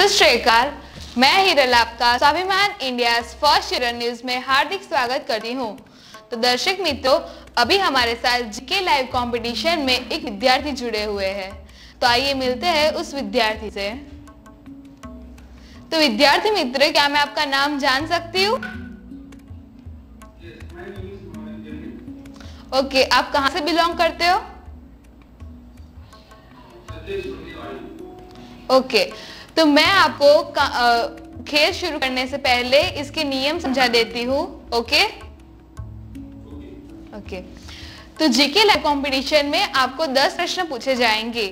सत श्री अकाल, मैं हिरल आपका स्वाभिमान इंडिया फर्स्ट चिल्ड्रन न्यूज में हार्दिक स्वागत करती हूँ। तो दर्शक मित्रों, अभी हमारे साथ जीके लाइव कंपटीशन में एक विद्यार्थी जुड़े हुए हैं, तो आइए मिलते हैं उस विद्यार्थी से। तो विद्यार्थी मित्र, क्या मैं आपका नाम जान सकती हूँ? ओके, आप कहाँ से बिलोंग करते हो? ओके, तो मैं आपको खेल शुरू करने से पहले इसके नियम समझा देती हूँ। ओके, तो जीके लाइव कंपटीशन में आपको 10 प्रश्न पूछे जाएंगे।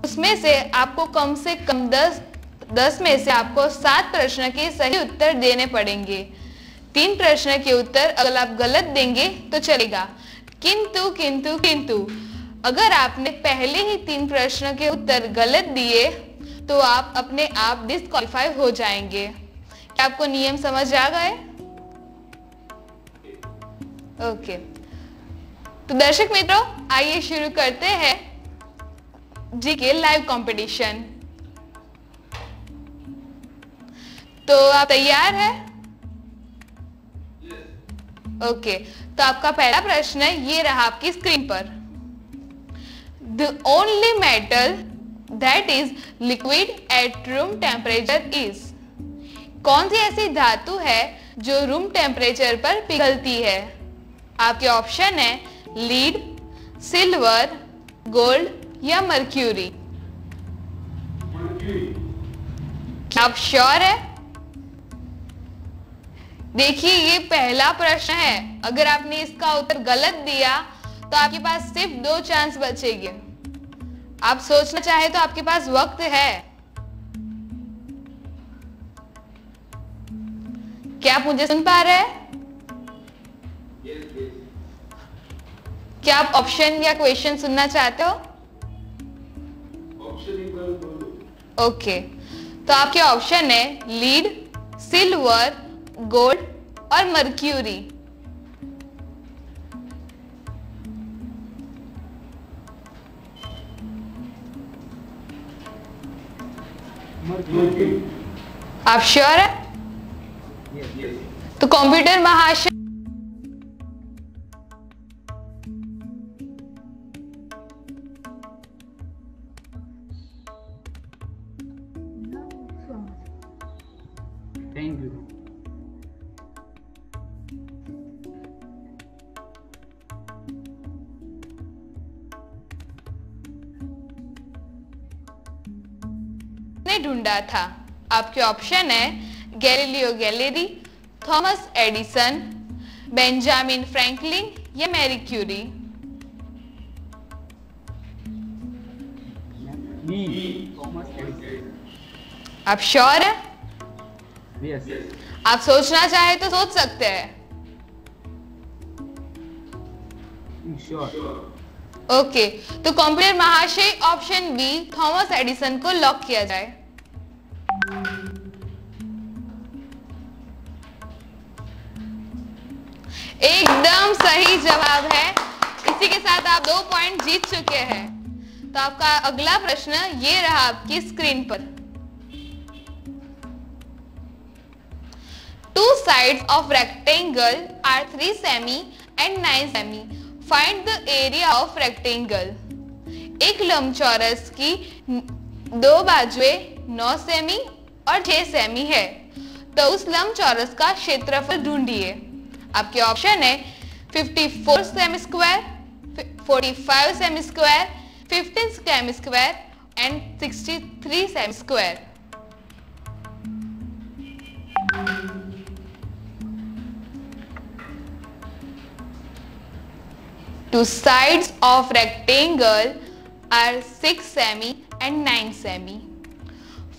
उसमें से आपको कम से कम 10 में से आपको 7 प्रश्न के सही उत्तर देने पड़ेंगे। 3 प्रश्न के उत्तर अगर आप गलत देंगे तो चलेगा, किंतु अगर आपने पहले ही 3 प्रश्न के उत्तर गलत दिए तो आप अपने आप डिस्क्वालीफाई हो जाएंगे। क्या आपको नियम समझ आ गए? ओके, तो दर्शक मित्रों, आइए शुरू करते हैं जीके लाइव कंपटीशन। तो आप तैयार हैं? ओके, तो आपका पहला प्रश्न ये रहा आपकी स्क्रीन पर। The only metal that is liquid at room temperature is। कौन सी ऐसी धातु है जो रूम टेम्परेचर पर पिघलती है? आपके ऑप्शन है लीड, सिल्वर, गोल्ड या मर्क्यूरी। आप श्योर है? देखिए, ये पहला प्रश्न है। अगर आपने इसका उत्तर गलत दिया तो आपके पास सिर्फ 2 चांस बचेंगे। आप सोचना चाहे तो आपके पास वक्त है। क्या आप मुझे सुन पा रहे हैं? क्या आप ऑप्शन या क्वेश्चन सुनना चाहते हो? ओके, तो आपके ऑप्शन है लीड, सिल्वर, गोल्ड और मर्क्यूरी। आप श्योर है? तो कंप्यूटर महाशय, थैंक यू। ने ढूंढा था। आपके ऑप्शन है Galileo Galilei, Thomas Edison, Benjamin Franklin या मैरी क्यूरी। आप श्योर है? यस। आप सोचना चाहे तो सोच सकते हैं। श्योर। ओके, तो कंप्यूटर महाशय, ऑप्शन बी थॉमस एडिसन को लॉक किया जाए। एकदम सही जवाब है। इसी के साथ आप 2 पॉइंट जीत चुके हैं। तो आपका अगला प्रश्न ये रहा आपकी स्क्रीन पर। 2 sides of rectangle are 3 semi and 9 semi. Find the area of rectangle। एक लंबचौरस की 2 बाजुएं 9 सेमी और 6 सेमी है, तो उस लंबचौरस का क्षेत्रफल ढूंढिए। आपके ऑप्शन है 54 semi square, 45 semi square, 15 semi square and 63 semi square. Two sides of rectangle are 6 semi and 9 semi.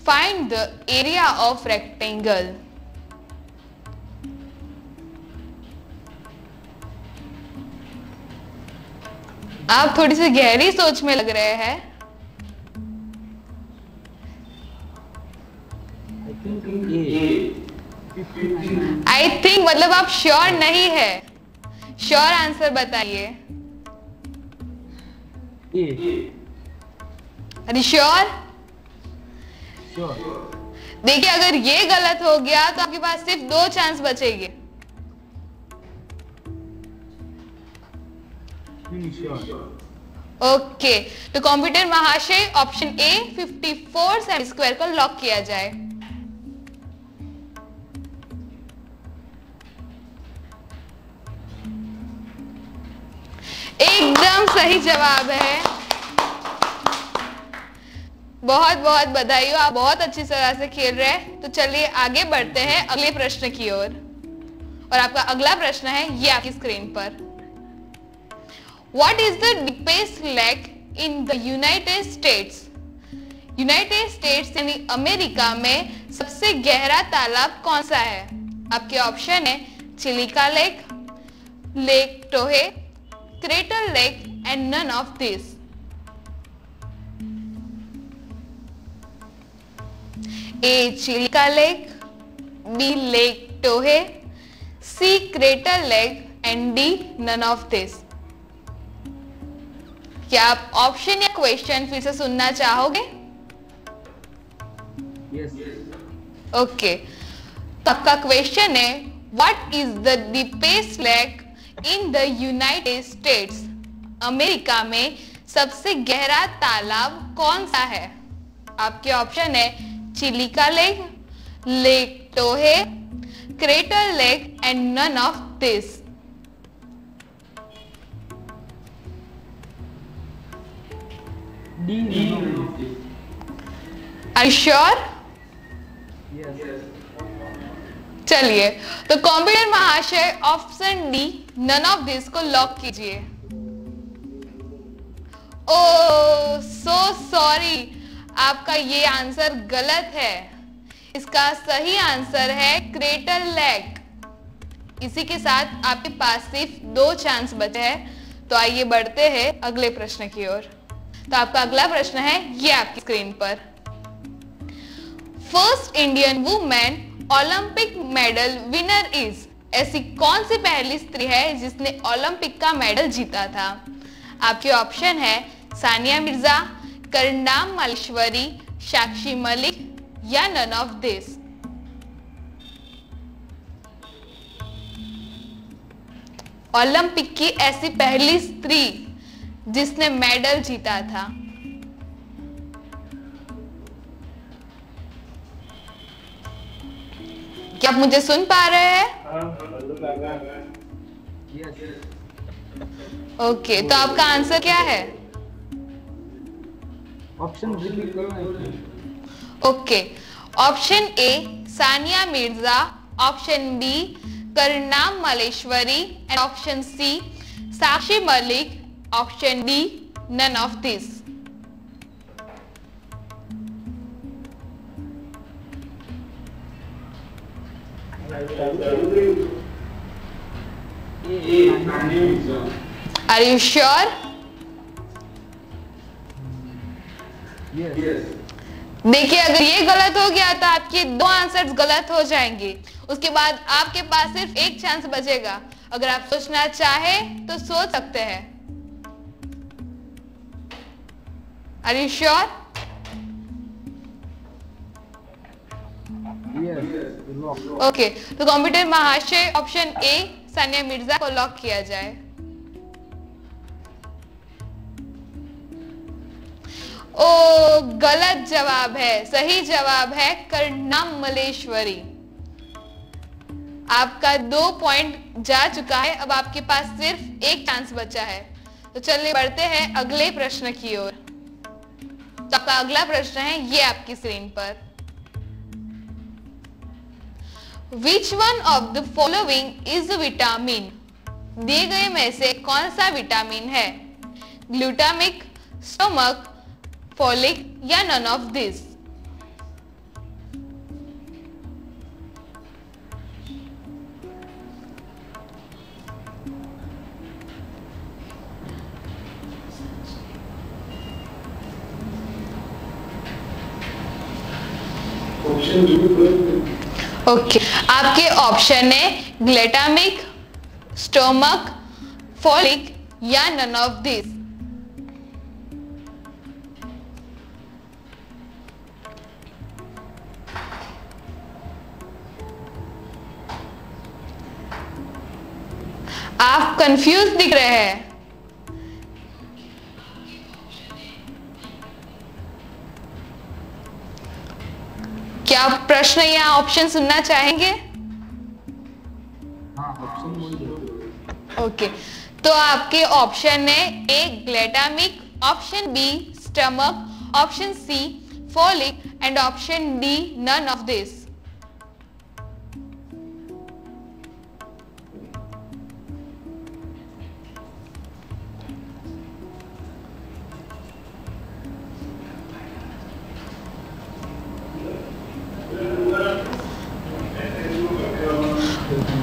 Find the area of rectangle। आप थोड़ी सी गहरी सोच में लग रहे हैं। आई थिंक मतलब आप श्योर नहीं है। श्योर आंसर बताइए। A। Are you sure? Sure. देखिए अगर ये गलत हो गया तो आपके पास सिर्फ 2 चांस बचेंगे। ओके, तो कंप्यूटर महाशय ऑप्शन ए 54 सेमी स्क्वायर को लॉक किया जाए। एकदम सही जवाब है। बहुत बहुत बधाई हो, आप बहुत अच्छी तरह से खेल रहे हैं। तो चलिए आगे बढ़ते हैं अगले प्रश्न की ओर। और आपका अगला प्रश्न है ये आपकी स्क्रीन पर। What is the deepest lake in the United States? United states यानी अमेरिका में सबसे गहरा तालाब कौन सा है? आपके ऑप्शन है Chilika lake, lake Tahoe, crater lake and none of this. A Chilika lake, B lake Tahoe, C crater lake and D none of this. क्या आप ऑप्शन या क्वेश्चन फिर से सुनना चाहोगे? ओके, तो आपका क्वेश्चन है what is the deepest lake in the United states? America में सबसे गहरा तालाब कौन सा है? आपके ऑप्शन है Chilika lake, lake Tahoe, crater lake and none of this. Are you sure? चलिए, तो कंप्यूटर महाशय option D none of this को लॉक कीजिए। ओह सो सॉरी, आपका ये आंसर गलत है। इसका सही आंसर है क्रेटर लेक। इसी के साथ आपके पास सिर्फ 2 चांस बचे हैं। तो आइए बढ़ते हैं अगले प्रश्न की ओर। तो आपका अगला प्रश्न है ये आपकी स्क्रीन पर। First Indian women Olympic medal winner is? ऐसी कौन सी पहली स्त्री है जिसने ओलंपिक का मेडल जीता था? आपके ऑप्शन है सानिया मिर्जा, करंडाम मालेश्वरी, साक्षी मलिक या नन ऑफ दिस। ओलंपिक की ऐसी पहली स्त्री जिसने मेडल जीता था। क्या आप मुझे सुन पा रहे हैं? ओके, तो आपका आंसर क्या है? Option okay, option A Sania Mirza, option B Karnam Malleswari and option C Sakshi Malik, option D none of this. Are you sure? देखिए अगर ये गलत हो गया तो आपके 2 आंसर्स गलत हो जाएंगे। उसके बाद आपके पास सिर्फ 1 चांस बचेगा। अगर आप सोचना चाहे तो सोच सकते हैं। Are you sure? ओके, तो कंप्यूटर महाशय ऑप्शन ए सानिया मिर्जा को लॉक किया जाए। ओ गलत जवाब है। सही जवाब है करनाम मालेश्वरी। आपका 2 पॉइंट जा चुका है। अब आपके पास सिर्फ 1 चांस बचा है। तो चलिए बढ़ते हैं अगले प्रश्न की ओर। तो आपका अगला प्रश्न है ये आपकी स्क्रीन पर। Which one of the following is a vitamin? दिए गए में से कौन सा विटामिन है? ग्लूटामिक, स्टोमक, फोलिक या नन ऑफ दिस। ओके, आपके ऑप्शन है ग्लूटामिक, स्टोमक, फोलिक या नन ऑफ दिस। आप कंफ्यूज दिख रहे हैं। क्या आप प्रश्न या ऑप्शन सुनना चाहेंगे? हाँ, ऑप्शन बोल दो। ओके, तो आपके ऑप्शन है A glutamic, option B stomach, option C folic and option D none of this.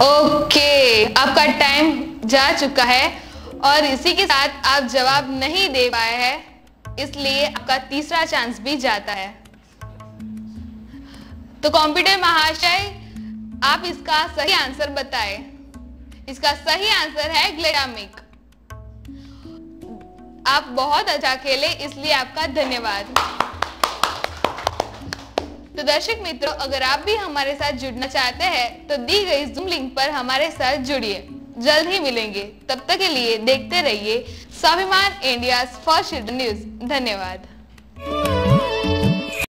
Okay, आपका टाइम जा चुका है और इसी के साथ आप जवाब नहीं दे पाए हैं, इसलिए आपका तीसरा चांस भी जाता है। तो कंप्यूटर महाशय, आप इसका सही आंसर बताएं। इसका सही आंसर है ग्लैटामिक। आप बहुत अच्छा खेले, इसलिए आपका धन्यवाद। तो दर्शक मित्रों, अगर आप भी हमारे साथ जुड़ना चाहते हैं तो दी गई जूम लिंक पर हमारे साथ जुड़िए। जल्द ही मिलेंगे, तब तक के लिए देखते रहिए स्वाभिमान इंडिया फर्स्ट न्यूज। धन्यवाद।